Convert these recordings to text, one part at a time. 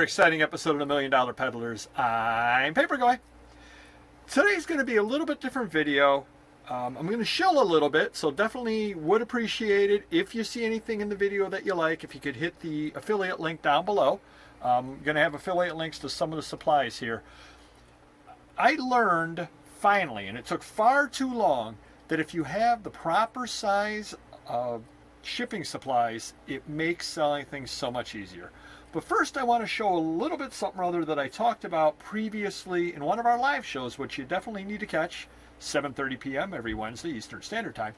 another exciting episode of the $1 Million Peddlers. I'm Papergoy. Today's going to be a little bit different video. I'm going to shill a little bit, so definitely would appreciate it if you see anything in the video that you like, if you could hit the affiliate link down below. I'm going to have affiliate links to some of the supplies here. I learned finally, and it took far too long, that if you have the proper size of shipping supplies, it makes selling things so much easier. But first I want to show a little bit something or other that I talked about previously in one of our live shows, which you definitely need to catch, 7:30 p.m. every Wednesday Eastern Standard Time.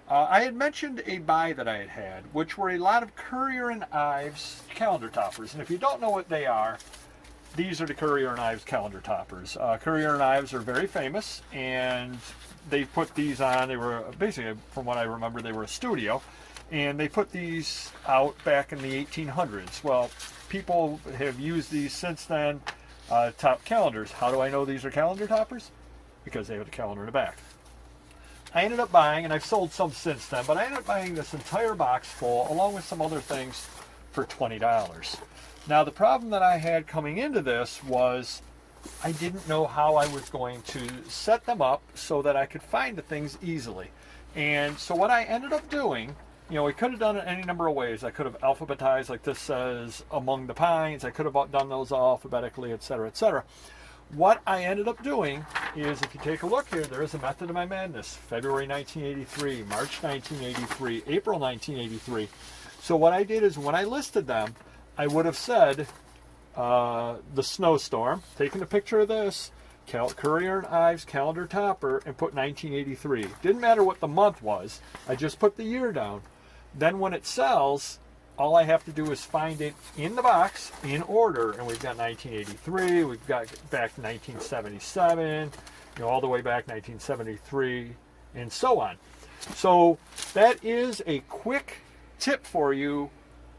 I had mentioned a buy that I had, which were a lot of Currier and Ives calendar toppers. And if you don't know what they are, these are the Currier and Ives calendar toppers. Currier and Ives are very famous, and they put these on. They were basically, from what I remember, they were a studio. And they put these out back in the 1800s. Well, people have used these since then, top calendars. How do I know these are calendar toppers? Because they have a calendar in the back. I ended up buying, and I've sold some since then, but I ended up buying this entire box full, along with some other things, for $20. Now, the problem that I had coming into this was I didn't know how I was going to set them up so that I could find the things easily. And so what I ended up doing, you know, we could have done it any number of ways. I could have alphabetized, like this says, Among the Pines. I could have done those alphabetically, etc., etc. What I ended up doing is, if you take a look here, there is a method of my madness. February 1983, March 1983, April 1983. So what I did is, when I listed them, I would have said the snowstorm, taken a picture of this, Currier and Ives calendar topper, and put 1983. Didn't matter what the month was. I just put the year down. Then when it sells, all I have to do is find it in the box in order. And we've got 1983, we've got back 1977, you know, all the way back 1973, and so on. So that is a quick tip for you.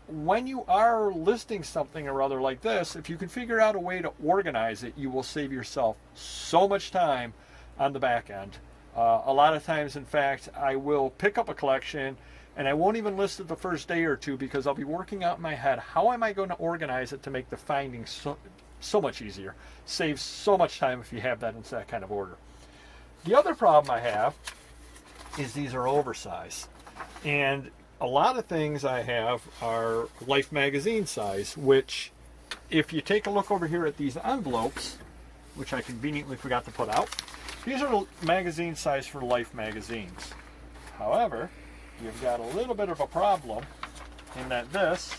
When you are listing something or other like this, if you can figure out a way to organize it, you will save yourself so much time on the back end. A lot of times, in fact, I will pick up a collection and I won't even list it the first day or two, because I'll be working out in my head, how am I going to organize it to make the finding so much easier? Saves so much time if you have that in that kind of order. The other problem I have is these are oversized. And a lot of things I have are Life magazine size, which, if you take a look over here at these envelopes, which I conveniently forgot to put out, these are magazine size for Life magazines. However, you've got a little bit of a problem in that this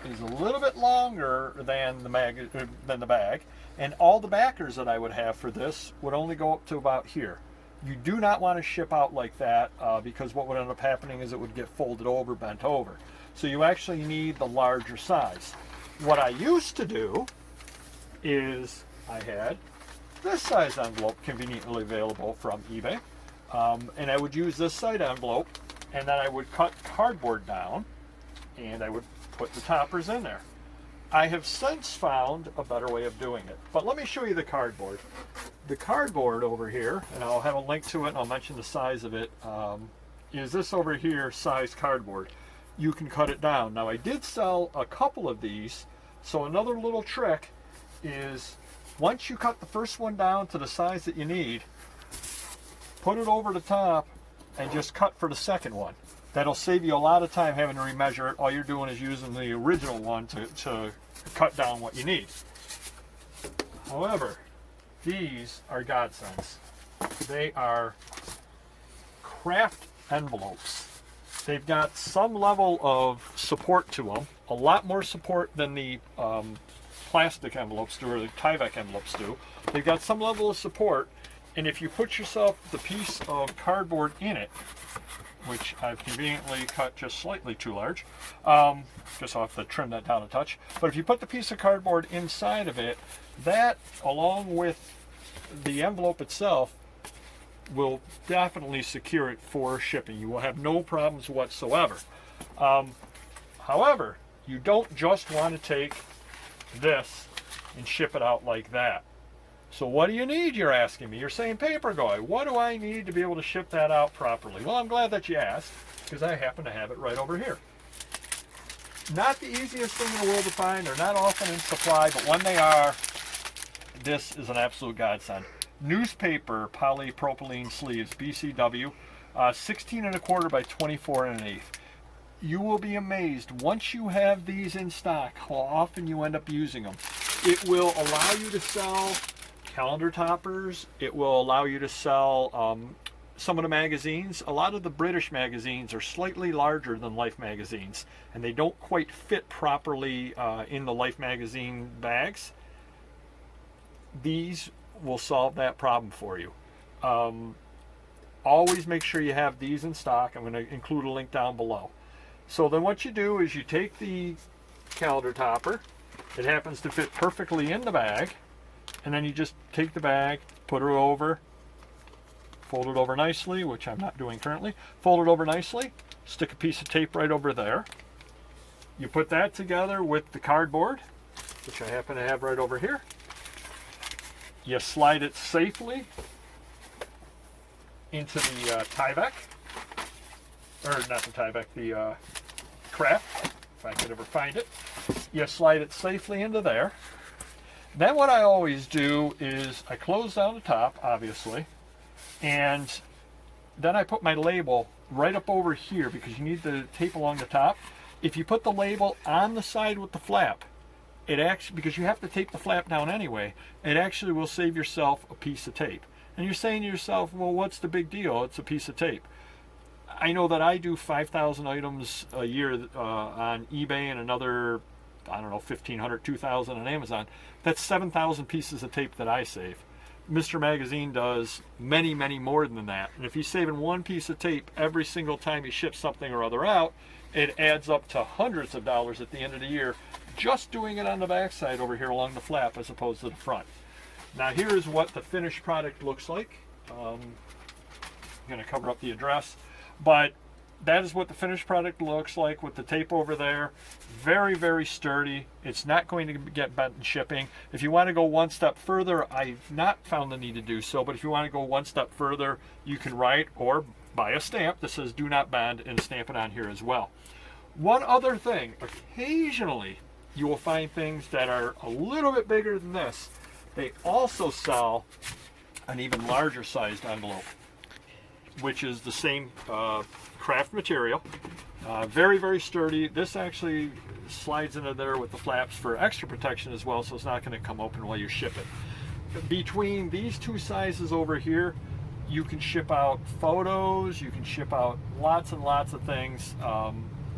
is a little bit longer than the bag, and all the backers that I would have for this would only go up to about here. You do not want to ship out like that, because what would end up happening is it would get folded over, bent over. So you actually need the larger size. What I used to do is I had this size envelope conveniently available from eBay. And I would use this side envelope, and then I would cut cardboard down, and I would put the toppers in there. I have since found a better way of doing it, but let me show you the cardboard. The cardboard over here, and I'll have a link to it, and I'll mention the size of it, is this over here size cardboard. You can cut it down. Now, I did sell a couple of these, so another little trick is, once you cut the first one down to the size that you need, put it over the top and just cut for the second one. That'll save you a lot of time having to remeasure it. All you're doing is using the original one to cut down what you need. However, these are godsends. They are Kraft Envelopes. They've got some level of support to them, a lot more support than the plastic envelopes do, or the Tyvek envelopes do. They've got some level of support. And if you put yourself the piece of cardboard in it, which I've conveniently cut just slightly too large, just I'll have to trim that down a touch. But if you put the piece of cardboard inside of it, that, along with the envelope itself, will definitely secure it for shipping. You will have no problems whatsoever. However, you don't just want to take this and ship it out like that. So what do you need, you're asking me? You're saying, Papergoy, what do I need to be able to ship that out properly? Well, I'm glad that you asked, because I happen to have it right over here. Not the easiest thing in the world to find. They're not often in supply, but when they are, this is an absolute godsend. Newspaper polypropylene sleeves, BCW, 16 1/4 by 24 1/8. You will be amazed once you have these in stock how often you end up using them. It will allow you to sell calendar toppers. It will allow you to sell some of the magazines. A lot of the British magazines are slightly larger than Life magazines, and they don't quite fit properly in the Life magazine bags. These will solve that problem for you. Always make sure you have these in stock. I'm going to include a link down below. So then what you do is you take the calendar topper. It happens to fit perfectly in the bag, and then you just take the bag, put it over, fold it over nicely, which I'm not doing currently. Fold it over nicely, stick a piece of tape right over there. You put that together with the cardboard, which I happen to have right over here. You slide it safely into the Tyvek, or not the Tyvek, the Kraft, if I could ever find it. You slide it safely into there. Then what I always do is I close down the top, obviously, and then I put my label right up over here because you need the tape along the top. If you put the label on the side with the flap, it actually, because you have to tape the flap down anyway, it actually will save yourself a piece of tape. And you're saying to yourself, well, what's the big deal? It's a piece of tape. I know that I do 5,000 items a year on eBay and another, I don't know, 1,500, 2,000 on Amazon. That's 7,000 pieces of tape that I save. Mr. Magazine does many, many more than that. And if he's saving one piece of tape every single time he ships something or other out, it adds up to hundreds of dollars at the end of the year, just doing it on the back side over here along the flap as opposed to the front. Now here's what the finished product looks like. I'm going to cover up the address, but that is what the finished product looks like with the tape over there. Very, very sturdy. It's not going to get bent in shipping. If you want to go one step further, I've not found the need to do so, but if you want to go one step further, you can write or buy a stamp that says do not bend and stamp it on here as well. One other thing, occasionally you will find things that are a little bit bigger than this. They also sell an even larger sized envelope, which is the same craft material. Very, very sturdy. This actually slides into there with the flaps for extra protection as well, so it's not going to come open while you ship it. Between these two sizes over here, you can ship out photos, you can ship out lots and lots of things.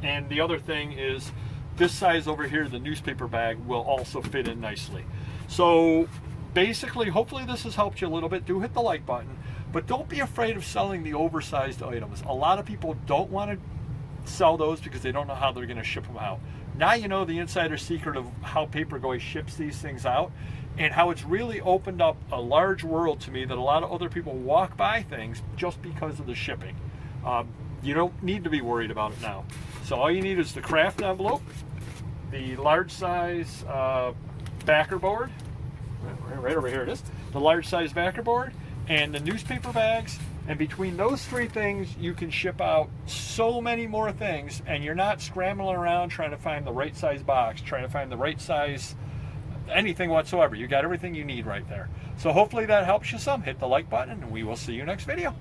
And the other thing is this size over here, the newspaper bag, will also fit in nicely. So basically, hopefully this has helped you a little bit. Do hit the like button, but don't be afraid of selling the oversized items. A lot of people don't want to sell those because they don't know how they're going to ship them out. Now you know the insider secret of how Papergoy ships these things out, and how it's really opened up a large world to me that a lot of other people walk by things just because of the shipping. You don't need to be worried about it now. So all you need is the Kraft envelope, the large size backer board, right over here it is, the large size backer board, and the newspaper bags. And between those three things, you can ship out so many more things, and you're not scrambling around trying to find the right size box, trying to find the right size anything whatsoever. You got everything you need right there. So hopefully that helps you some. Hit the like button, and we will see you next video.